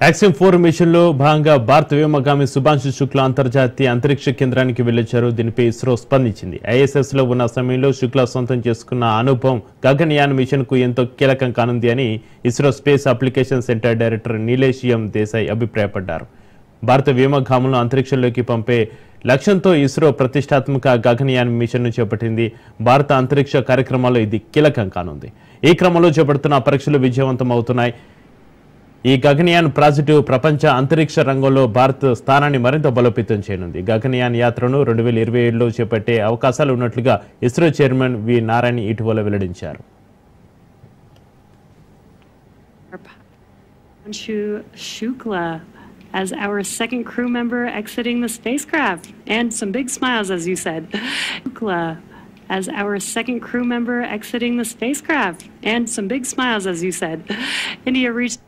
Axiom 4 mission లో భాగంగా భారత వ్యోమగామి శుభాంశు శుక్లా అంతర్జాతీయ అంతరిక్ష కేంద్రానికి వెళ్లొచ్చారు. దీనిపై ఇస్రో స్పందించింది. ఐఎస్ఎస్ లో ఉన్న సమయంలో శుక్లా సొంతం చేసుకున్న అనుభవం గగనయాన్ మిషన్ కు ఎంతో కీలకం కానుంది అని ISRO space application centre director Nilesh M Desai అభిప్రాయపడ్డారు. భారత వ్యోమగాములను అంతరిక్షంలోకి పంపే లక్ష్యంతో ఇస్రో ప్రతిష్టాత్మక గగనయాన్ మిషన్ ను చేపట్టింది. భారత అంతరిక్ష కార్యక్రమాల్లో ఇది కీలకం కానుంది. ఈ క్రమంలో చేపడుతున్న పరీక్షలు విజయవంతం అవుతున్నాయి. ఈ గగనయాన్ ప్రాజెక్టు ప్రపంచ అంతరిక్ష రంగంలో భారత్ స్థానాన్ని మరింత బలోపేతం చేయనుంది. గగనయాన్ యాత్రను 2027లో చేపట్టే అవకాశాలు ఉన్నట్లుగా ఇస్రో చైర్మన్ వి నారాయణ ఇటీవల వెల్లడించారు. Shukla as our second crew member exiting the spacecraft, and some big smiles, as you said. Shukla as our second crew member exiting the spacecraft, and some big smiles, as you said. India reached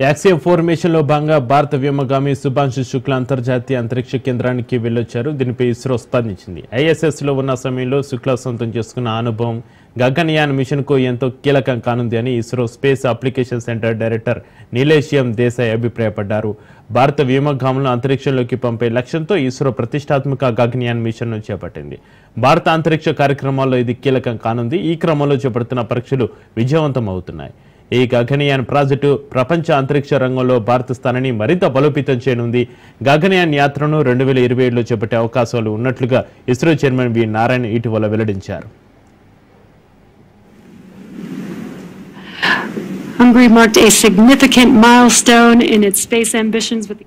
Axiom 4 mission లో భాగంగా భారత వ్యోమగామి శుభాంశు శుక్లా అంతర్జాతీయ అంతరిక్ష కేంద్రానికి వెళ్లొచ్చారు. దీనిపై ఇస్రో స్పందించింది. ISS లో ఉన్న సమయంలో శుక్లా సొంతం చేసుకున్న అనుభవం గగనయాన్ మిషన్ కు ఎంతో కీలకం కానుంది అని ISRO space application centre director Nilesh M Desai అభిప్రాయపడ్డారు. భారత వ్యోమగాములను అంతరిక్షంలోకి పంపే లక్ష్యంతో ఇస్రో ప్రతిష్టాత్మక గగనయాన్ మిషన్ ను చేపట్టింది. భారత అంతరిక్ష కార్యక్రమాల్లో ఇది కీలకం కానుంది. ఈ క్రమంలో చేపడుతున్న పరీక్షలు విజయవంతం అవుతున్నాయి. ఈ గగనయాన్ ప్రాజెక్టు ప్రపంచ అంతరిక్ష రంగంలో భారత స్థానాన్ని మరింత బలోపేతం చేయనుంది. గగనయాన్ యాత్రను 2027లో చేపట్టే అవకాశాలు ఉన్నట్లుగా ఇస్రో చైర్మన్ వి నారాయణ ఇటీవల వెల్లడించారు. Hungary marked a significant milestone in its space ambitions with